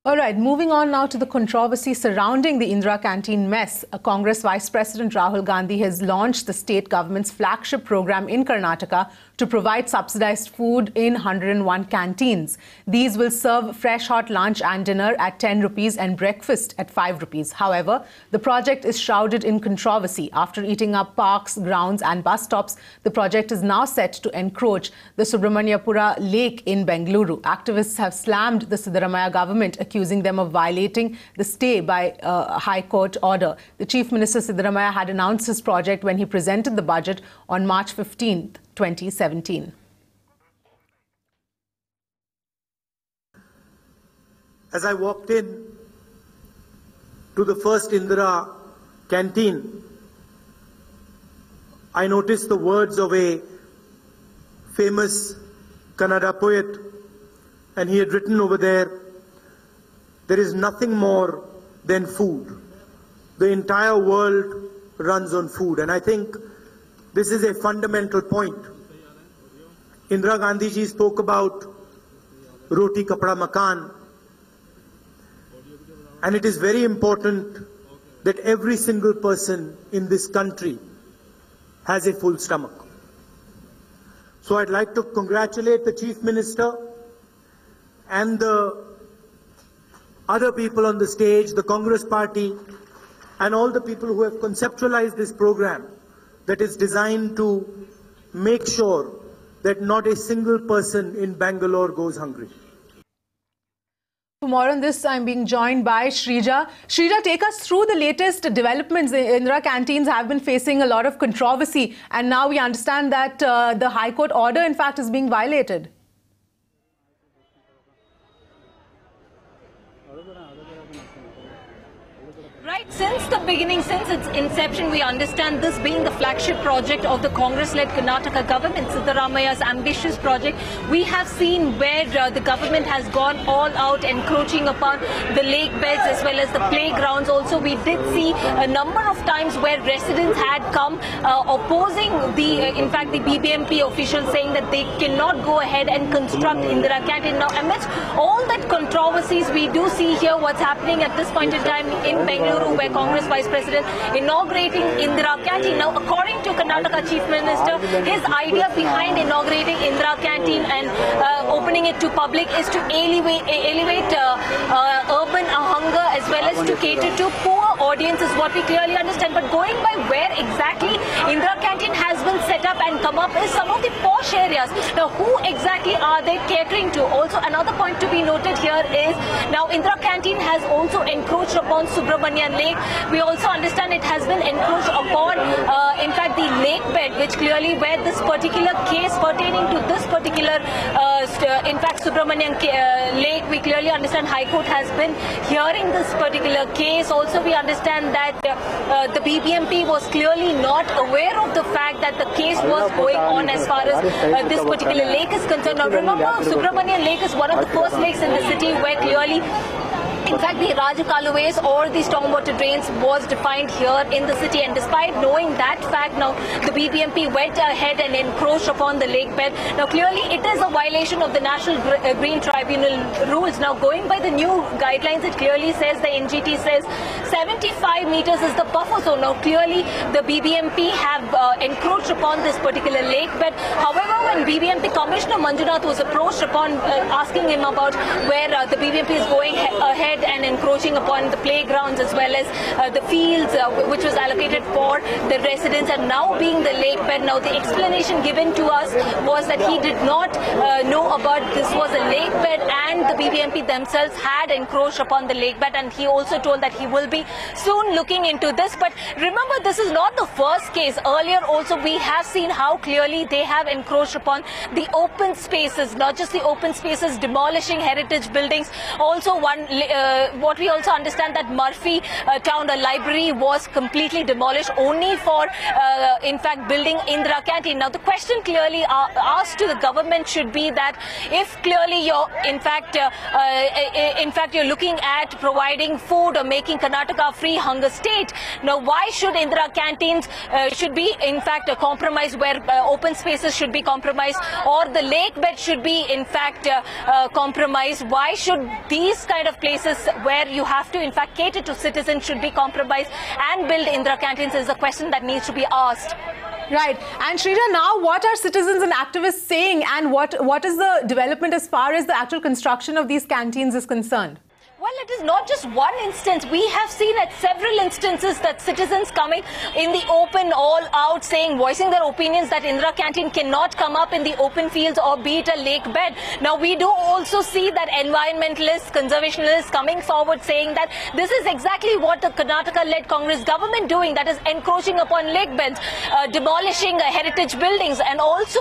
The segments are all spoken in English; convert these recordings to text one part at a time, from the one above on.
All right, moving on now to the controversy surrounding the Indira Canteen mess. Congress Vice President Rahul Gandhi has launched the state government's flagship program in Karnataka to provide subsidized food in 101 canteens. These will serve fresh hot lunch and dinner at 10 rupees and breakfast at 5 rupees. However, the project is shrouded in controversy. After eating up parks, grounds and bus stops, the project is now set to encroach the Subramaniapura lake in Bengaluru. Activists have slammed the Siddaramaiah government, accusing them of violating the stay by High Court order. The Chief Minister Siddaramaiah had announced his project when he presented the budget on March 15th, 2017. As I walked in to the first Indira Canteen, I noticed the words of a famous Kannada poet, and he had written over there, "There is nothing more than food. The entire world runs on food." And I think this is a fundamental point. Indira Gandhi ji spoke about roti kapda makan. And it is very important that every single person in this country has a full stomach. So I'd like to congratulate the Chief Minister and the other people on the stage, the Congress party, and all the people who have conceptualized this program that is designed to make sure that not a single person in Bangalore goes hungry. For more on this, I'm being joined by Shrija. Shrija, take us through the latest developments. The Indira Canteens have been facing a lot of controversy, and now we understand that the High Court order, in fact, is being violated. Right, since the beginning, since its inception, we understand this being the flagship project of the Congress-led Karnataka government, Siddaramaiah's ambitious project. We have seen where the government has gone all out, encroaching upon the lake beds as well as the playgrounds. Also, we did see a number of times where residents had come opposing in fact, the BBMP officials saying that they cannot go ahead and construct Indira Canteen. Now, amidst all that controversies, we do see here what's happening at this point in time in Bengaluru, where Congress Vice President inaugurating Indira Canteen. Now, according to Karnataka Chief Minister, his idea behind inaugurating Indira Canteen and opening it to public is to elevate urban hunger as well as to cater to poor audiences, what we clearly understand. But going by where exactly Indira Canteen has been set up and come up is some of the posh areas. Now, who exactly are they catering to? Also, another point to be noted here is now Indira Canteen has also encroached upon Subramanian Lake. We also understand it has been encroached upon, in fact, the lake bed, which clearly where this particular case pertaining to this particular, in fact, Subramanian Lake, we clearly understand High Court has been hearing this particular case. Also, we understand that the BBMP was clearly not aware of the fact that the case was going on as far as this particular lake is concerned. Now, remember, Subramanian Lake is one of the first lakes in the city where clearly, in fact, the Rajakaluways or the stormwater drains was defined here in the city, and despite knowing that fact, now the BBMP went ahead and encroached upon the lake bed. Now, clearly, it is a violation of the National Green Tribunal rules. Now, going by the new guidelines, it clearly says, the NGT says 75 meters is the buffer zone. Now, clearly, the BBMP have encroached upon this particular lake bed. However, when BBMP Commissioner Manjunath was approached upon asking him about where the BBMP is going ahead and encroaching upon the playgrounds as well as the fields which was allocated for the residents and now being the lake bed. Now, the explanation given to us was that he did not know about this was a lake bed and the BBMP themselves had encroached upon the lake bed, and he also told that he will be soon looking into this. But remember, this is not the first case. Earlier also we have seen how clearly they have encroached upon the open spaces, not just the open spaces, demolishing heritage buildings. Also what we also understand that Murphy Town library was completely demolished only for, in fact, building Indira Canteen. Now, the question clearly asked to the government should be that if clearly you're, in fact, you're looking at providing food or making Karnataka a free hunger state. Now, why should Indira Canteens should be, in fact, a compromise where open spaces should be compromised, or the lake bed should be, in fact, compromised? Why should these kind of places where you have to, in fact, cater to citizens should be compromised and build Indira Canteens is a question that needs to be asked. Right. And Shrija, now what are citizens and activists saying, and what is the development as far as the actual construction of these canteens is concerned? Well, it is not just one instance. We have seen at several instances that citizens coming in the open, all out, voicing their opinions that Indira Canteen cannot come up in the open fields or be it a lake bed. Now, we do also see that environmentalists, conservationists coming forward saying that this is exactly what the Karnataka-led Congress government doing, that is encroaching upon lake beds, demolishing heritage buildings, and also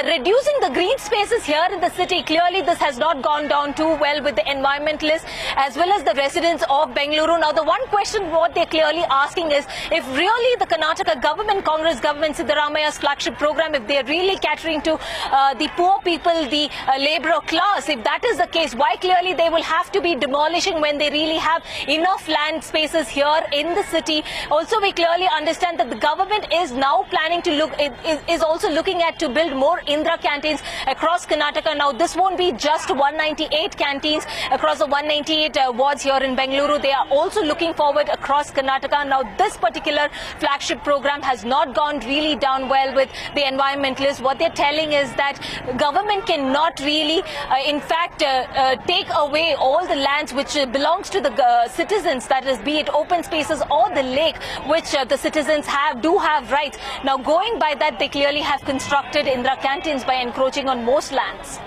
reducing the green spaces here in the city. Clearly, this has not gone down too well with the environmentalists as well as the residents of Bengaluru. Now, the one question what they're clearly asking is if really the Karnataka government, Congress government, Siddharamaya's flagship program, if they're really catering to the poor people, the labourer class, if that is the case, why clearly they will have to be demolishing when they really have enough land spaces here in the city? Also, we clearly understand that the government is now planning to is also looking at to build more Indira Canteens across Karnataka. Now, this won't be just 198 canteens across the 198 wards here in Bengaluru. They are also looking forward across Karnataka. Now, this particular flagship program has not gone really down well with the environmentalists. What they're telling is that government cannot really, in fact, take away all the lands which belongs to the citizens, that is, be it open spaces or the lake, which the citizens do have rights. Now, going by that, they clearly have constructed Indira Canteens by encroaching on most lands.